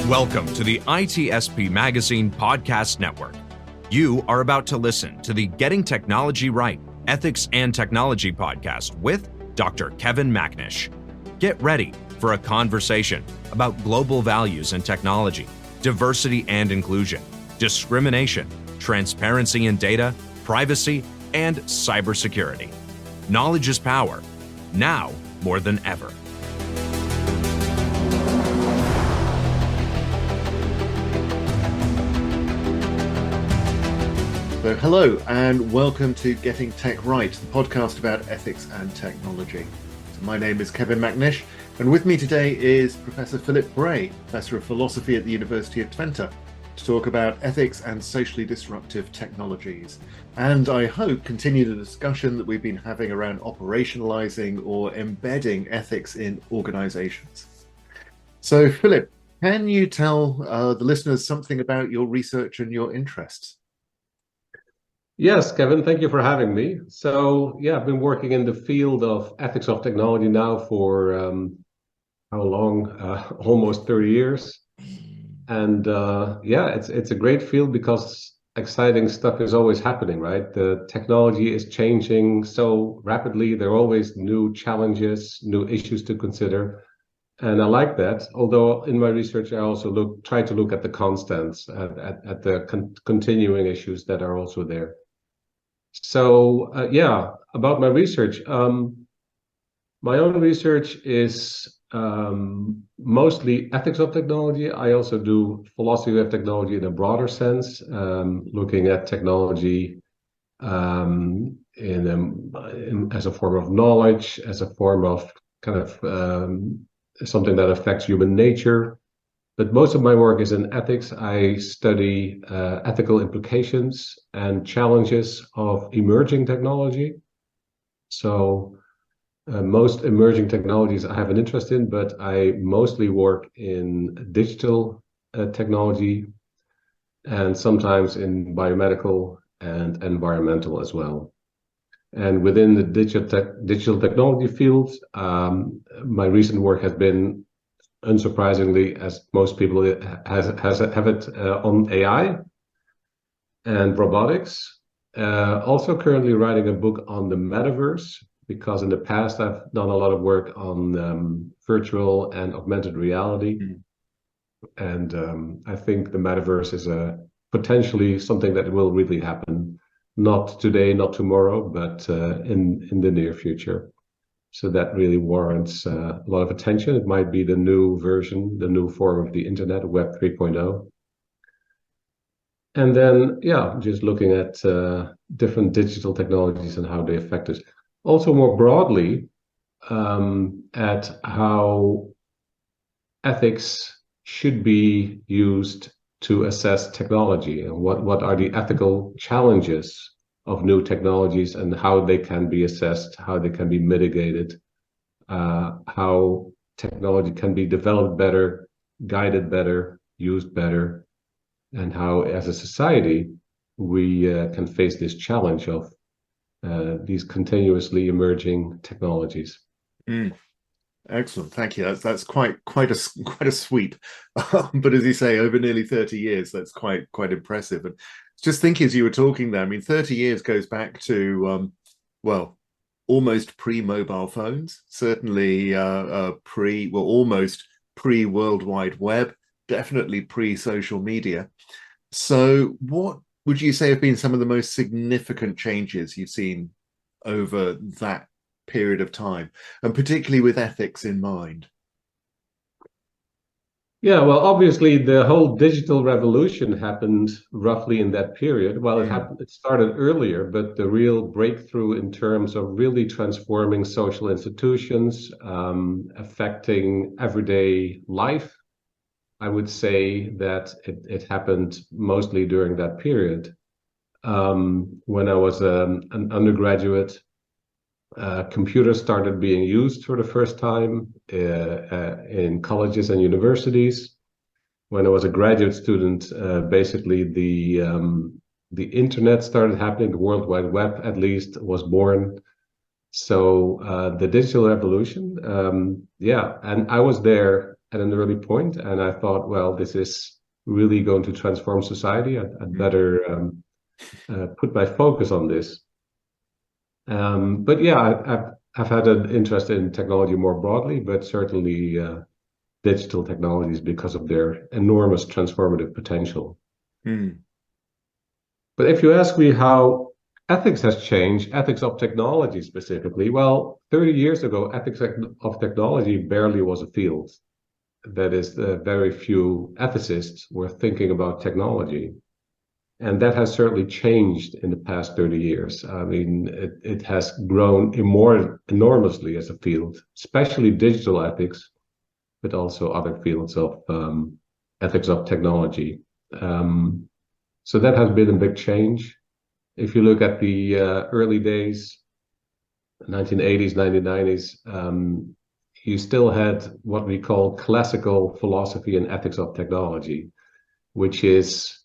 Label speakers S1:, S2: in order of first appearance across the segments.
S1: Welcome to the ITSPmagazine podcast network. You are about to listen to the Getting Technology Right, Ethics and Technology podcast with Dr. Kevin Macnish. Get ready for a conversation about global values and technology, diversity and inclusion, discrimination, transparency in data, privacy, and cybersecurity. Knowledge is power, now more than ever.
S2: So hello and welcome to Getting Tech Right, the podcast about ethics and technology. So my name is Kevin Macnish, and with me today is Professor Philip Brey, Professor of Philosophy at the University of Twen, to talk about ethics and socially disruptive technologies. And I hope continue the discussion that we've been having around operationalizing or embedding ethics in organizations. So Philip, can you tell the listeners something about your research and your interests?
S3: Yes, Kevin, thank you for having me. So, I've been working in the field of ethics of technology now for how long? Almost 30 years. And it's a great field because exciting stuff is always happening, right? The technology is changing so rapidly. There are always new challenges, new issues to consider. And I like that. Although in my research, I also try to look at the constants, at the continuing issues that are also there. So, about my research. My own research is mostly ethics of technology. I also do philosophy of technology in a broader sense, looking at technology as a form of knowledge, as a form of kind of something that affects human nature. But most of my work is in ethics. I study ethical implications and challenges of emerging technology. So most emerging technologies I have an interest in, but I mostly work in digital technology and sometimes in biomedical and environmental as well. And within the digital technology field, my recent work has been, unsurprisingly, as most people have it on AI and robotics. Also currently writing a book on the metaverse, because in the past I've done a lot of work on virtual and augmented reality. And I think the metaverse is potentially something that will really happen, not today, not tomorrow, but in the near future. So that really warrants a lot of attention. It might be the new version, the new form of the internet, Web 3.0. And then, just looking at different digital technologies and how they affect us. Also more broadly, at how ethics should be used to assess technology, and what are the ethical challenges of new technologies and how they can be assessed, how they can be mitigated, how technology can be developed better, guided better, used better, and how as a society we can face this challenge of these continuously emerging technologies.
S2: Excellent, thank you. That's quite a sweep, but as you say, over nearly 30 years, that's quite impressive. And just thinking as you were talking there, I mean, 30 years goes back to almost pre-mobile phones, certainly almost pre-World Wide Web, definitely pre-social media. So, what would you say have been some of the most significant changes you've seen over that period of time, and particularly with ethics in mind?
S3: Yeah, well, obviously the whole digital revolution happened roughly in that period. Well, it started earlier, but the real breakthrough in terms of really transforming social institutions, affecting everyday life, I would say that it happened mostly during that period. When I was an undergraduate, computers started being used for the first time in colleges and universities. when I was a graduate student, basically the internet started happening. The World Wide Web, at least, was born. So the digital revolution, and I was there at an early point, and I thought, well, this is really going to transform society. I'd better put my focus on this. But yeah, I've had an interest in technology more broadly, but certainly digital technologies because of their enormous transformative potential.
S2: Mm.
S3: But if you ask me how ethics has changed, ethics of technology specifically, well, 30 years ago, ethics of technology barely was a field. That is, very few ethicists were thinking about technology. And that has certainly changed in the past 30 years. I mean, it has grown enormously as a field, especially digital ethics, but also other fields of ethics of technology. So that has been a big change. If you look at the early days, 1980s, 1990s, you still had what we call classical philosophy and ethics of technology, which is,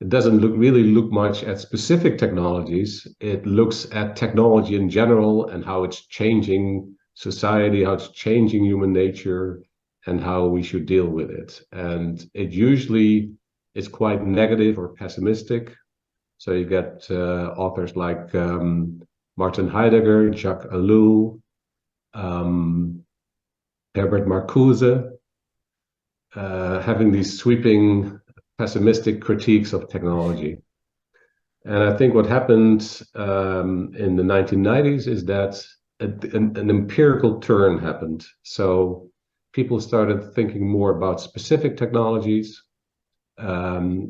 S3: it doesn't really look much at specific technologies. It looks at technology in general and how it's changing society, how it's changing human nature, and how we should deal with it. And it usually is quite negative or pessimistic. So you get authors like Martin Heidegger, Jacques Ellul, Herbert Marcuse, having these sweeping pessimistic critiques of technology. And I think what happened in the 1990s is that an empirical turn happened. So people started thinking more about specific technologies,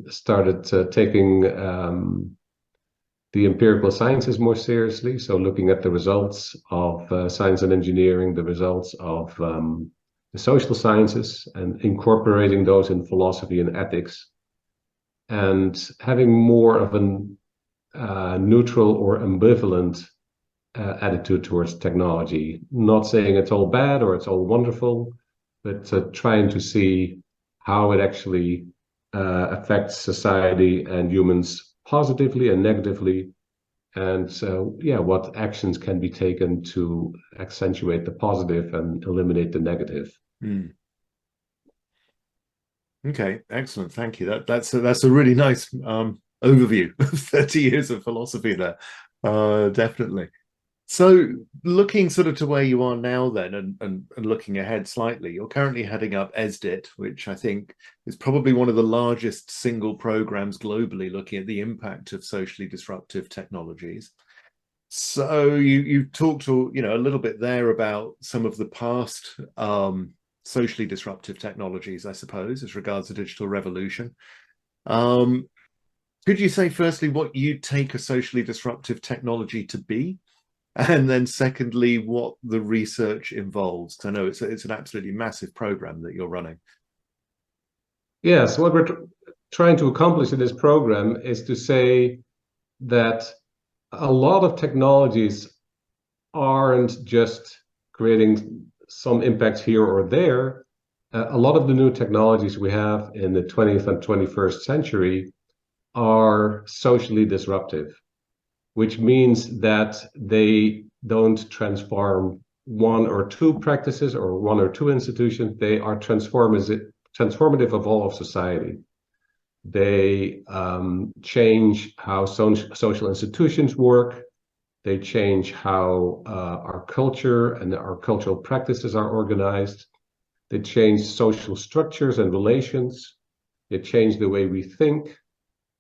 S3: started taking the empirical sciences more seriously. So looking at the results of science and engineering, the results of the social sciences, and incorporating those in philosophy and ethics, and having more of an neutral or ambivalent attitude towards technology. Not saying it's all bad or it's all wonderful, but trying to see how it actually affects society and humans positively and negatively. And so, yeah, what actions can be taken to accentuate the positive and eliminate the negative.
S2: Mm. Okay, excellent. Thank you. That's a really nice overview of 30 years of philosophy there. Definitely. So looking sort of to where you are now then, and looking ahead slightly, you're currently heading up ESDIT, which I think is probably one of the largest single programs globally looking at the impact of socially disruptive technologies. So you talked a little bit there about some of the past socially disruptive technologies, I suppose, as regards the digital revolution. Could you say firstly what you take a socially disruptive technology to be? And then secondly, what the research involves? Because I know it's an absolutely massive program that you're running.
S3: Yes, what we're trying to accomplish in this program is to say that a lot of technologies aren't just creating some impact here or there. A lot of the new technologies we have in the 20th and 21st century are socially disruptive, which means that they don't transform one or two practices or one or two institutions. They are transformative of all of society. They change how social institutions work. They change how our culture and our cultural practices are organized. They change social structures and relations. They change the way we think.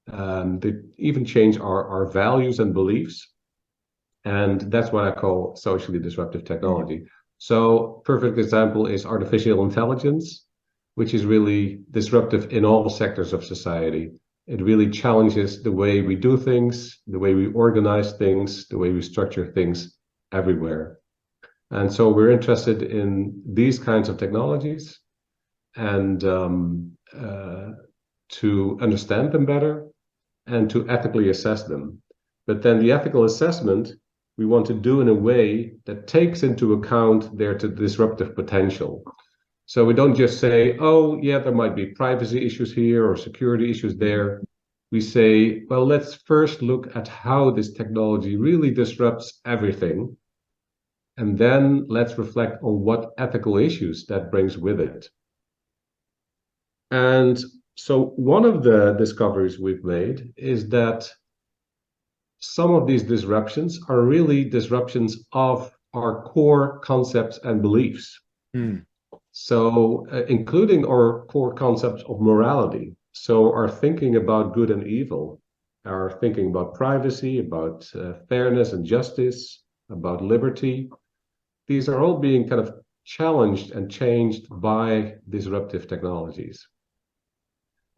S3: They even change our values and beliefs. And that's what I call socially disruptive technology. So perfect example is artificial intelligence, which is really disruptive in all sectors of society. It really challenges the way we do things, the way we organize things, the way we structure things everywhere. And so we're interested in these kinds of technologies and to understand them better and to ethically assess them. But then the ethical assessment we want to do in a way that takes into account their disruptive potential. So we don't just say, oh, yeah, there might be privacy issues here or security issues there. We say, well, let's first look at how this technology really disrupts everything. And then let's reflect on what ethical issues that brings with it. And so one of the discoveries we've made is that some of these disruptions are really disruptions of our core concepts and beliefs. So including our core concepts of morality. So our thinking about good and evil, our thinking about privacy, about fairness and justice, about liberty. These are all being kind of challenged and changed by disruptive technologies.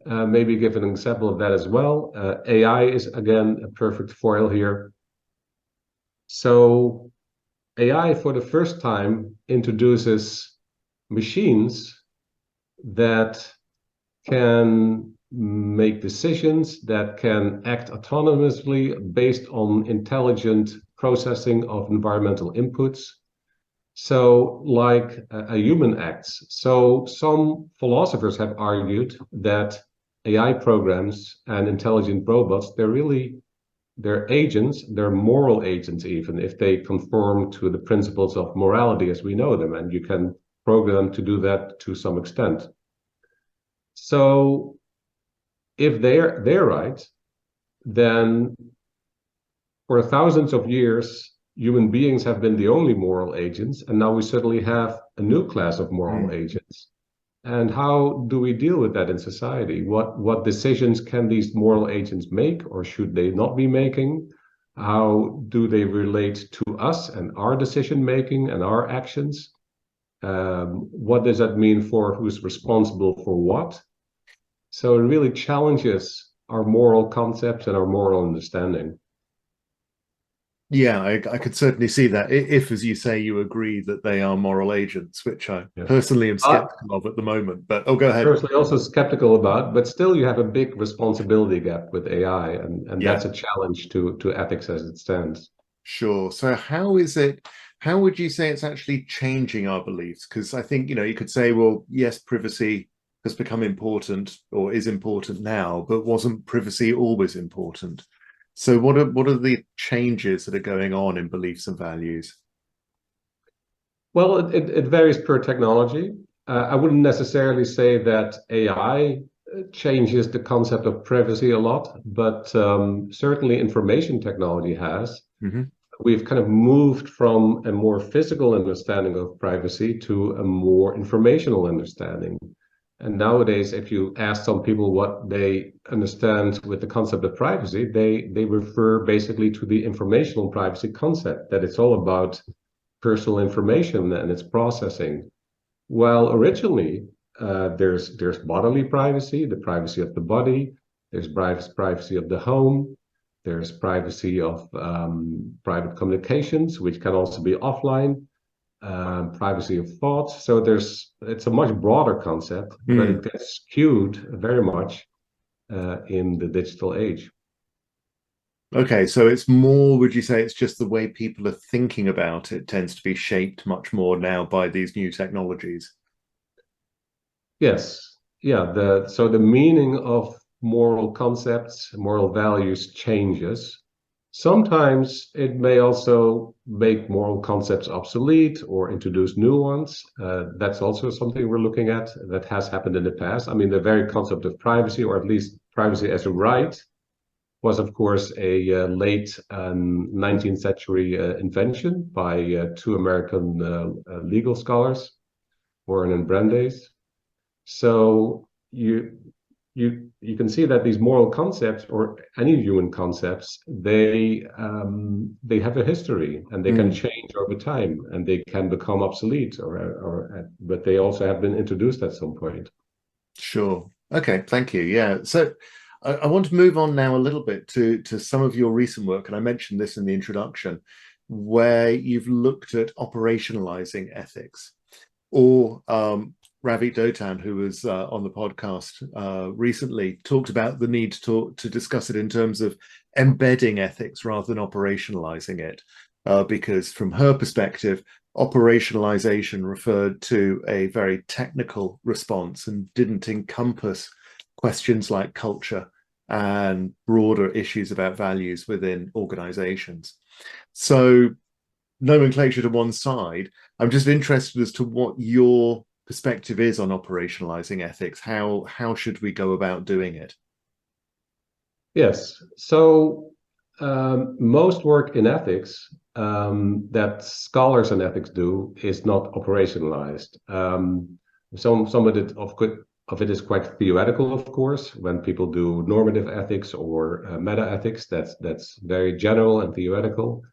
S3: Maybe give an example of that as well. AI is, again, a perfect foil here. So AI, for the first time, introduces machines that can make decisions, that can act autonomously based on intelligent processing of environmental inputs. So like a human acts. So some philosophers have argued that AI programs and intelligent robots, they're agents, they're moral agents even, if they conform to the principles of morality as we know them, and you can program to do that to some extent. So if they're right, then for thousands of years, human beings have been the only moral agents, and now we suddenly have a new class of moral agents. And how do we deal with that in society? What decisions can these moral agents make, or should they not be making? How do they relate to us and our decision making and our actions? What does that mean for who's responsible for what? So it really challenges our moral concepts and our moral understanding.
S2: Yeah, I could certainly see that. If, as you say, you agree that they are moral agents, which I personally am skeptical of at the moment. But go ahead.
S3: Personally, also skeptical about, but still, you have a big responsibility gap with AI, and that's a challenge to ethics as it stands.
S2: Sure. So how would you say it's actually changing our beliefs? Because I think, you could say, well, yes, privacy has become important or is important now, but wasn't privacy always important? So what are the changes that are going on in beliefs and values?
S3: Well, it varies per technology. I wouldn't necessarily say that AI changes the concept of privacy a lot, but certainly information technology has. We've kind of moved from a more physical understanding of privacy to a more informational understanding. And nowadays, if you ask some people what they understand with the concept of privacy, they refer basically to the informational privacy concept, that it's all about personal information and its processing. Well, originally, there's bodily privacy, the privacy of the body, there's privacy of the home, there's privacy of private communications, which can also be offline. Privacy of thoughts. So it's a much broader concept, but it gets skewed very much in the digital age.
S2: Okay, so it's more, would you say it's just the way people are thinking about it tends to be shaped much more now by these new technologies?
S3: Yes. Yeah. So the meaning of moral concepts, moral values changes. Sometimes it may also make moral concepts obsolete or introduce new ones. That's also something we're looking at that has happened in the past. I mean, the very concept of privacy, or at least privacy as a right, was, of course, a late 19th century invention by two American legal scholars, Warren and Brandeis. So you can see that these moral concepts, or any human concepts, they have a history, and they can change over time, and they can become obsolete, but they also have been introduced at some point.
S2: Sure. Okay. Thank you. Yeah. So I want to move on now a little bit to some of your recent work, and I mentioned this in the introduction, where you've looked at operationalizing ethics, or Ravit Dotan, who was on the podcast recently, talked about the need to discuss it in terms of embedding ethics rather than operationalizing it. because from her perspective, operationalization referred to a very technical response and didn't encompass questions like culture and broader issues about values within organizations. So nomenclature to one side, I'm just interested as to what your perspective is on operationalizing ethics. How should we go about doing it?
S3: Yes. So most work in ethics that scholars in ethics do is not operationalized. Some of it is quite theoretical, of course. When people do normative ethics or meta ethics, that's very general and theoretical.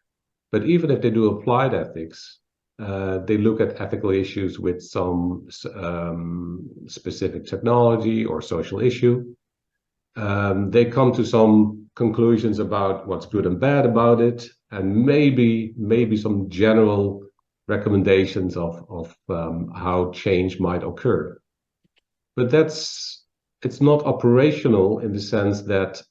S3: But even if they do applied ethics, they look at ethical issues with some specific technology or social issue. They come to some conclusions about what's good and bad about it, and maybe some general recommendations of how change might occur. But it's not operational in the sense that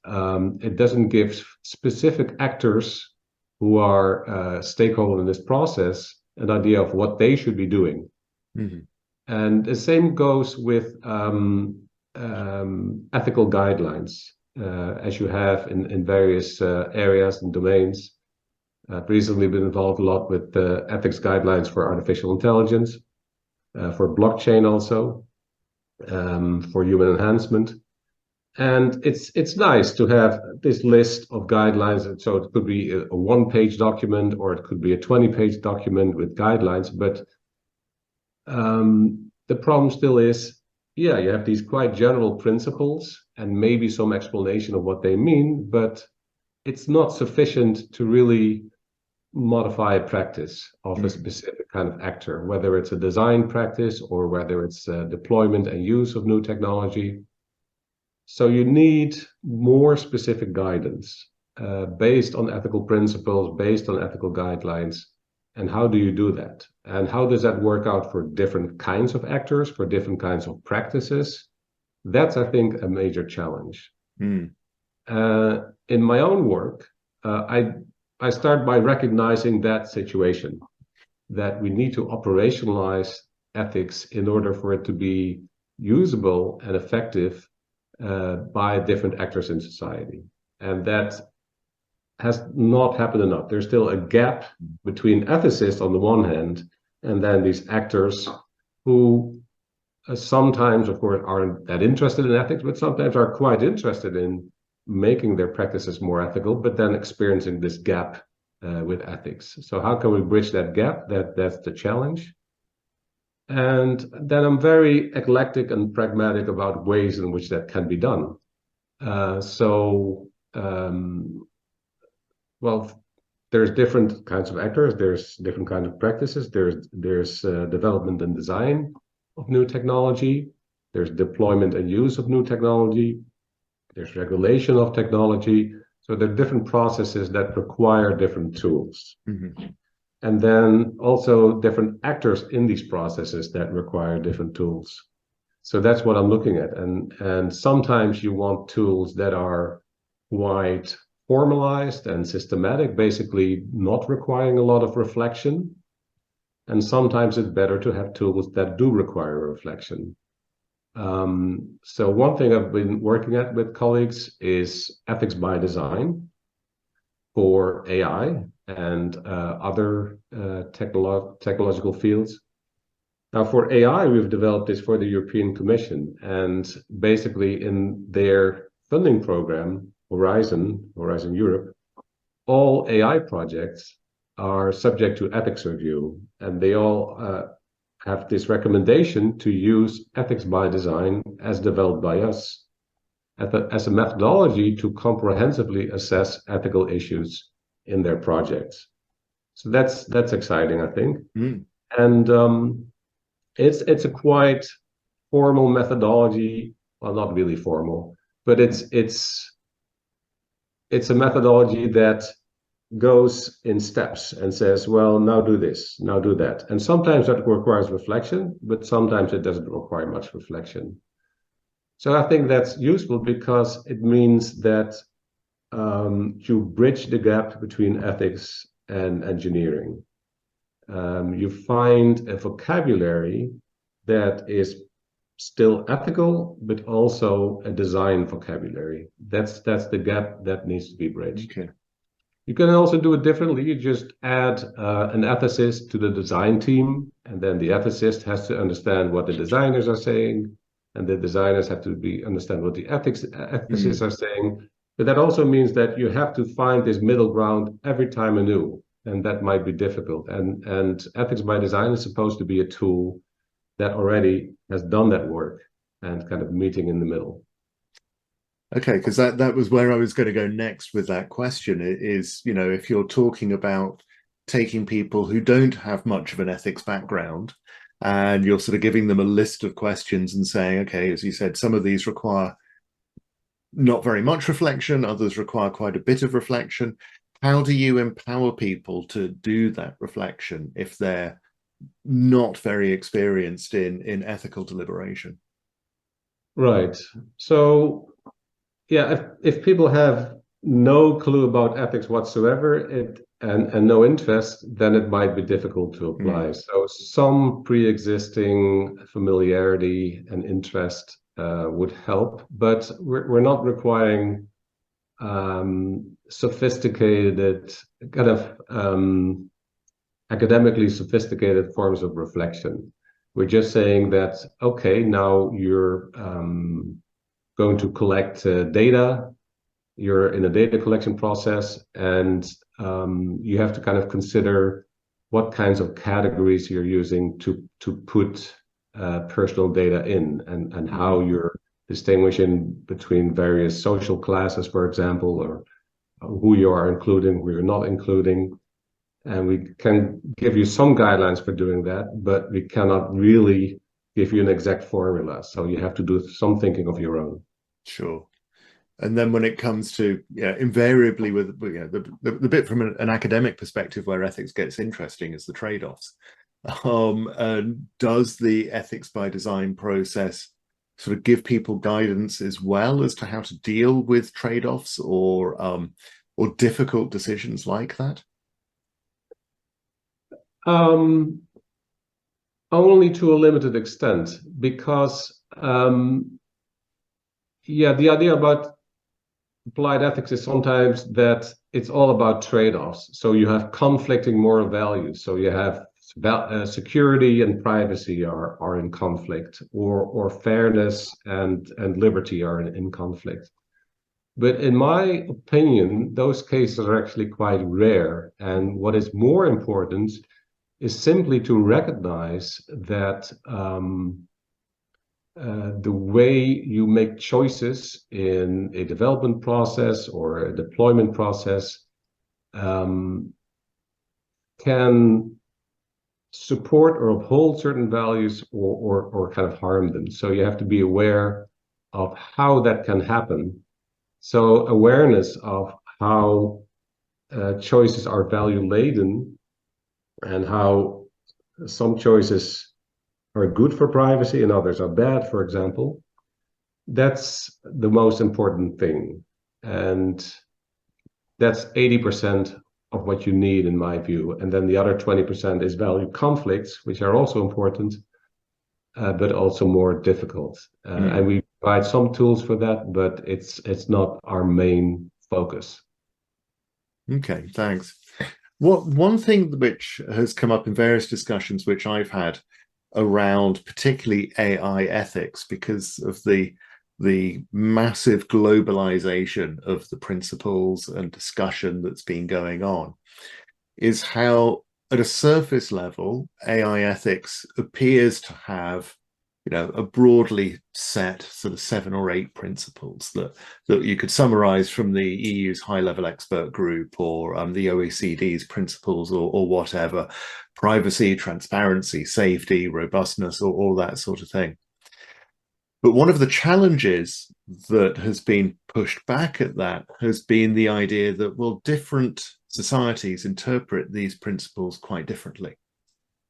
S3: it doesn't give specific actors who are stakeholders in this process an idea of what they should be doing. Mm-hmm. And the same goes with ethical guidelines, as you have in various areas and domains. I've recently been involved a lot with the ethics guidelines for artificial intelligence, for blockchain also, for human enhancement. And it's nice to have this list of guidelines. And so it could be a one-page document, or it could be a 20-page document with guidelines. But the problem still is, you have these quite general principles and maybe some explanation of what they mean, but it's not sufficient to really modify a practice of a specific kind of actor, whether it's a design practice or whether it's deployment and use of new technology. So you need more specific guidance based on ethical principles, based on ethical guidelines. And how do you do that? And how does that work out for different kinds of actors, for different kinds of practices? That's, I think, a major challenge. In my own work, I start by recognizing that situation, that we need to operationalize ethics in order for it to be usable and effective by different actors in society. And that has not happened enough. There's still a gap between ethicists on the one hand, and then these actors who sometimes, of course, aren't that interested in ethics, but sometimes are quite interested in making their practices more ethical, but then experiencing this gap with ethics. So how can we bridge that gap? That's the challenge. And then I'm very eclectic and pragmatic about ways in which that can be done. Well, there's different kinds of actors, there's different kinds of practices, there's development and design of new technology, there's deployment and use of new technology, there's regulation of technology. So there are different processes that require different tools. Mm-hmm. And then also different actors in these processes that require different tools. So that's what I'm looking at. And sometimes you want tools that are quite formalized and systematic, basically not requiring a lot of reflection. And sometimes it's better to have tools that do require reflection. So one thing I've been working at with colleagues is ethics by design for AI and other technological fields. Now, for AI, we've developed this for the European Commission, and basically in their funding program, Horizon Europe, all AI projects are subject to ethics review, and they all have this recommendation to use ethics by design as developed by us as a methodology to comprehensively assess ethical issues in their projects. So that's exciting, I think. And it's a quite formal methodology. Well, not really formal, but it's a methodology that goes in steps and says, well, now do this, now do that. And sometimes that requires reflection, but sometimes it doesn't require much reflection. So I think that's useful because it means that you bridge the gap between ethics and engineering. You find a vocabulary that is still ethical, but also a design vocabulary. That's the gap that needs to be bridged.
S2: Okay.
S3: You can also do it differently. You just add an ethicist to the design team, and then the ethicist has to understand what the designers are saying, and the designers have to understand what the ethicists are saying. But that also means that you have to find this middle ground every time anew, and that might be difficult. And ethics by design is supposed to be a tool that already has done that work and kind of meeting in the middle.
S2: Okay, because that was where I was going to go next with that question. It is, you know, if you're talking about taking people who don't have much of an ethics background and you're sort of giving them a list of questions and saying, okay, as you said, some of these require not very much reflection, others require quite a bit of reflection. How do you empower people to do that reflection if they're not very experienced in ethical deliberation?
S3: Right. So, yeah, if people have no clue about ethics whatsoever and no interest, then it might be difficult to apply. So some pre-existing familiarity and interest would help, but we're not requiring sophisticated, kind of academically sophisticated forms of reflection. We're just saying that, okay, now you're going to collect data, you're in a data collection process, and you have to kind of consider what kinds of categories you're using to put personal data in, and how you're distinguishing between various social classes, for example, or who you are including, who you're not including. And we can give you some guidelines for doing that, but we cannot really give you an exact formula. So you have to do some thinking of your own.
S2: Sure. And then when it comes to, invariably with the bit from an academic perspective where ethics gets interesting is the trade-offs. And does the ethics by design process sort of give people guidance as well as to how to deal with trade-offs or difficult decisions like that?
S3: Only to a limited extent, because the idea about applied ethics is sometimes that it's all about trade-offs. So you have conflicting moral values. So you have security and privacy are in conflict, or fairness and liberty are in conflict. But in my opinion, those cases are actually quite rare. And what is more important is simply to recognize that the way you make choices in a development process or a deployment process can support or uphold certain values or kind of harm them. So you have to be aware of how that can happen. So awareness of how choices are value laden and how some choices are good for privacy and others are bad, for example, that's the most important thing. And that's 80% of what you need, in my view. And then the other 20% is value conflicts, which are also important, but also more difficult. And we provide some tools for that, but it's not our main focus.
S2: Okay, thanks. One thing which has come up in various discussions which I've had around particularly AI ethics, because of the massive globalization of the principles and discussion that's been going on, is how at a surface level AI ethics appears to have a broadly set sort of 7 or 8 principles that you could summarize from the EU's high-level expert group or the OECD's principles or whatever: privacy, transparency, safety, robustness, or all that sort of thing. But one of the challenges that has been pushed back at that has been the idea that, well, different societies interpret these principles quite differently,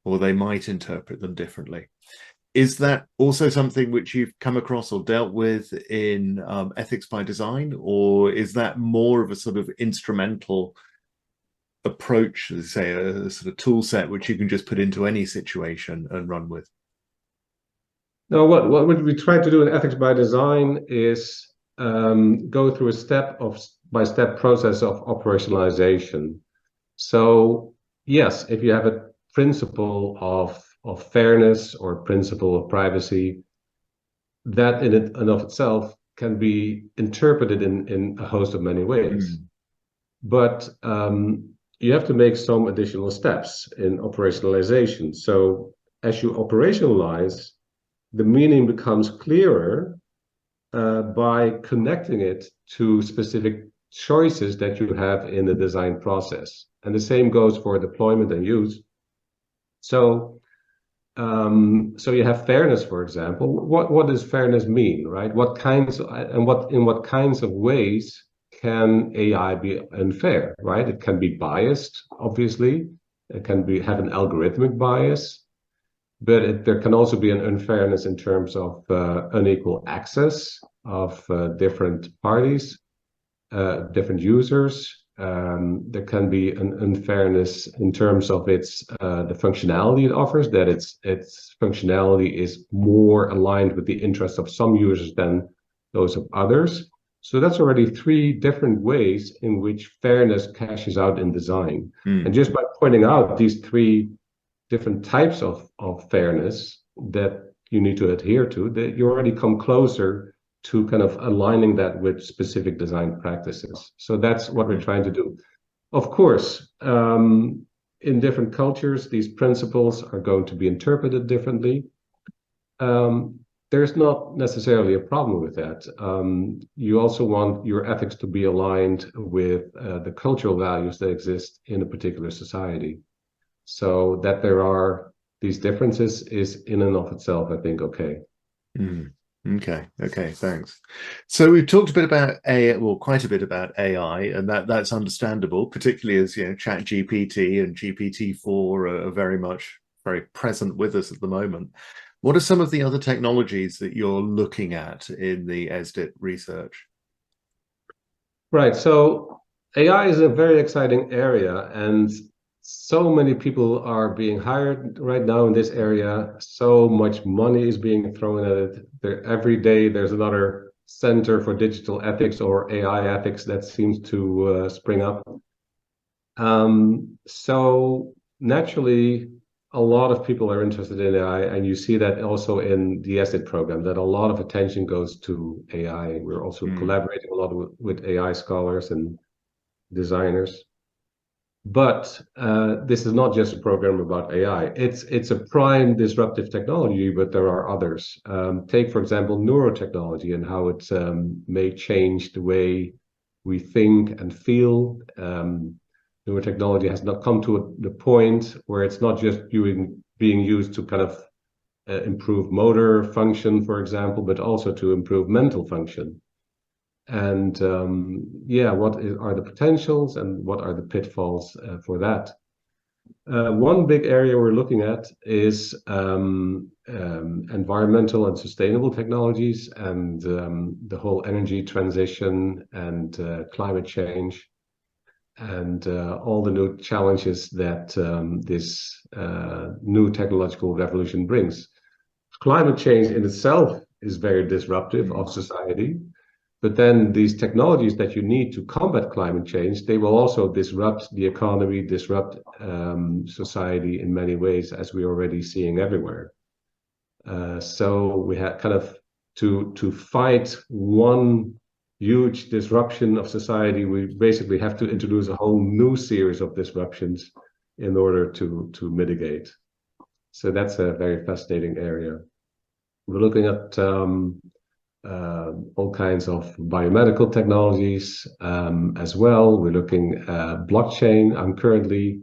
S2: or they might interpret them differently. Is that also something which you've come across or dealt with in ethics by design, or is that more of a sort of instrumental approach, as I say, a sort of tool set which you can just put into any situation and run with?
S3: No, what we try to do in ethics by design is go through a step-by-step process of operationalization. So yes, if you have a principle of fairness or principle of privacy, that in and of itself can be interpreted in a host of many ways. But you have to make some additional steps in operationalization. So as you operationalize, the meaning becomes clearer by connecting it to specific choices that you have in the design process. And the same goes for deployment and use. So you have fairness, for example. What does fairness mean, right? In what kinds of ways can AI be unfair, right? It can be biased, obviously. It can have an algorithmic bias, but there can also be an unfairness in terms of unequal access of different parties, different users. There can be an unfairness in terms of the functionality it offers, that its functionality is more aligned with the interests of some users than those of others. So that's already three different ways in which fairness cashes out in design. And just by pointing out these three different types of fairness that you need to adhere to, that you already come closer to kind of aligning that with specific design practices. So that's what we're trying to do. Of course, in different cultures, these principles are going to be interpreted differently. There's not necessarily a problem with that. You also want your ethics to be aligned with the cultural values that exist in a particular society. So that there are these differences is in and of itself, I think, okay.
S2: Okay, thanks. So we've talked a bit about quite a bit about AI, and that's understandable, particularly as ChatGPT and GPT-4 are very present with us at the moment. What are some of the other technologies that you're looking at in the ESDIT research?
S3: Right, so AI is a very exciting area, and so many people are being hired right now in this area. So much money is being thrown at it. Every day there's another center for digital ethics or AI ethics that seems to spring up. So naturally, a lot of people are interested in AI, and you see that also in the ESDIT program, that a lot of attention goes to AI. We're also collaborating a lot with AI scholars and designers. But this is not just a program about AI. It's a prime disruptive technology, but there are others. Take, for example, neurotechnology and how it may change the way we think and feel. Neurotechnology has not come to the point where it's not just being used to kind of improve motor function, for example, but also to improve mental function. And what are the potentials and what are the pitfalls for that? One big area we're looking at is environmental and sustainable technologies and the whole energy transition and climate change and all the new challenges that this new technological revolution brings. Climate change in itself is very disruptive of society. But then these technologies that you need to combat climate change, they will also disrupt the economy, disrupt society in many ways, as we're already seeing everywhere. So we have kind of to fight one huge disruption of society, we basically have to introduce a whole new series of disruptions in order to mitigate. So that's a very fascinating area. We're looking at all kinds of biomedical technologies as well. We're looking at blockchain. I'm currently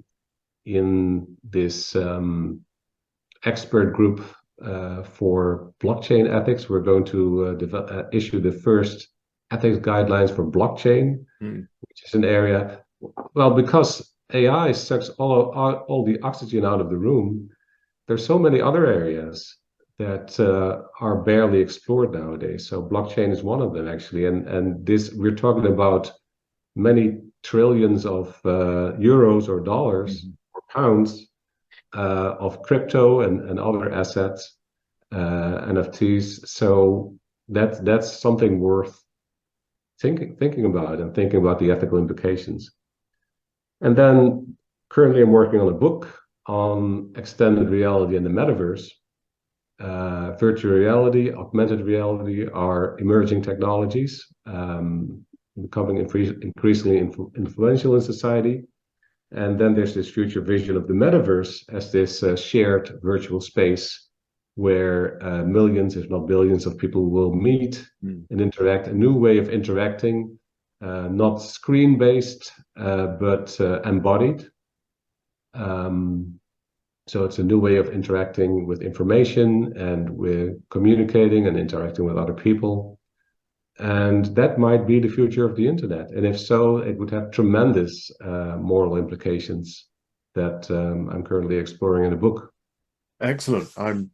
S3: in this expert group for blockchain ethics. We're going to issue the first ethics guidelines for blockchain, which is an area, well, because AI sucks all the oxygen out of the room, there's so many other areas that are barely explored nowadays. So blockchain is one of them, actually. And this, we're talking about many trillions of euros or dollars or pounds of crypto and other assets, NFTs. So that's something worth thinking about, and thinking about the ethical implications. And then currently I'm working on a book on extended reality and the metaverse. Virtual reality, augmented reality are emerging technologies, becoming increasingly influential in society. And then there's this future vision of the metaverse as this shared virtual space where millions, if not billions, of people will meet and interact, a new way of interacting, not screen-based, but embodied. So it's a new way of interacting with information, and with communicating and interacting with other people. And that might be the future of the internet. And if so, it would have tremendous moral implications that I'm currently exploring in the book.
S2: Excellent. I'm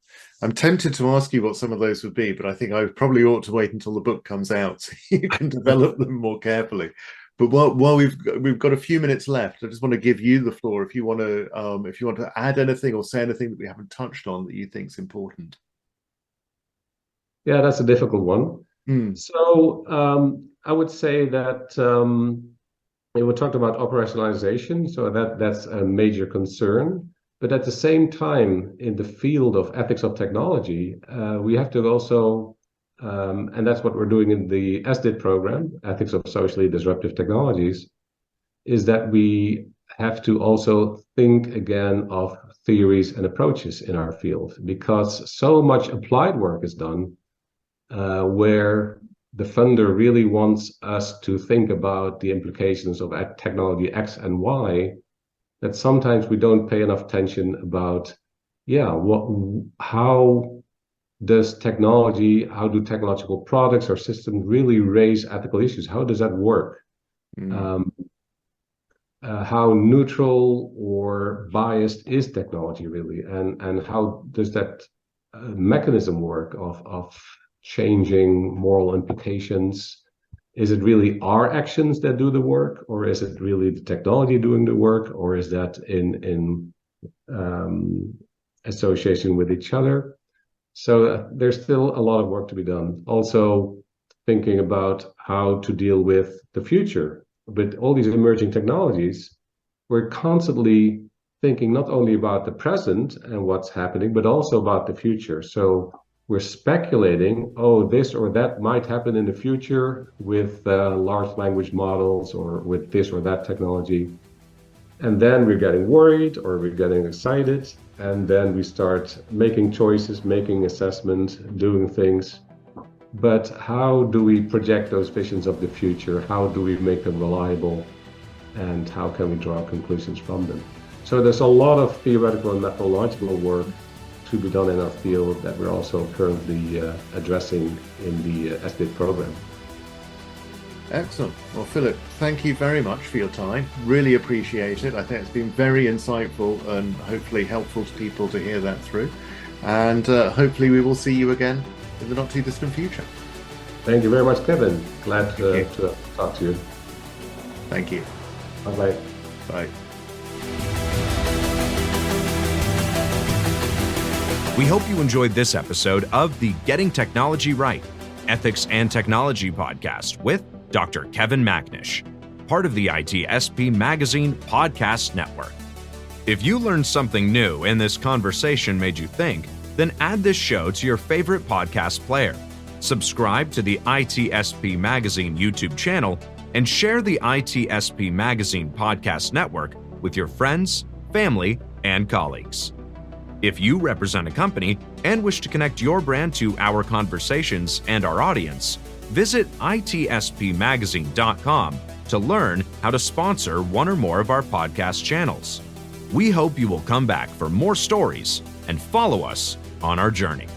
S2: tempted to ask you what some of those would be, but I think I probably ought to wait until the book comes out so you can develop them more carefully. But while we've got a few minutes left, I just want to give you the floor if you want to add anything or say anything that we haven't touched on that you think is important.
S3: Yeah, that's a difficult one. So I would say that we talked about operationalization, so that's a major concern. But at the same time, in the field of ethics of technology, we have to also, and that's what we're doing in the SDIT program, Ethics of Socially Disruptive Technologies, is that we have to also think again of theories and approaches in our field, because so much applied work is done where the funder really wants us to think about the implications of technology X and Y, that sometimes we don't pay enough attention about, how do technological products or systems really raise ethical issues? How does that work? How neutral or biased is technology really? And how does that mechanism work of changing moral implications? Is it really our actions that do the work, or is it really the technology doing the work, or is that in association with each other? So there's still a lot of work to be done. Also thinking about how to deal with the future. With all these emerging technologies, we're constantly thinking not only about the present and what's happening, but also about the future. So we're speculating, this or that might happen in the future with large language models or with this or that technology. And then we're getting worried or we're getting excited. And then we start making choices, making assessments, doing things. But how do we project those visions of the future? How do we make them reliable? And how can we draw conclusions from them? So there's a lot of theoretical and methodological work to be done in our field that we're also currently addressing in the SDIT program.
S2: Excellent. Well, Philip, thank you very much for your time. Really appreciate it. I think it's been very insightful and hopefully helpful to people to hear that through. And hopefully we will see you again in the not too distant future.
S3: Thank you very much, Kevin. Glad to talk to you.
S2: Thank you.
S3: Bye-bye.
S2: Bye.
S1: We hope you enjoyed this episode of the Getting Technology Right, Ethics and Technology podcast with Dr. Kevin Macnish, part of the ITSPmagazine podcast network. If you learned something new and this conversation made you think, then add this show to your favorite podcast player, subscribe to the ITSPmagazine YouTube channel, and share the ITSPmagazine podcast network with your friends, family, and colleagues. If you represent a company and wish to connect your brand to our conversations and our audience, visit itspmagazine.com to learn how to sponsor one or more of our podcast channels. We hope you will come back for more stories and follow us on our journey.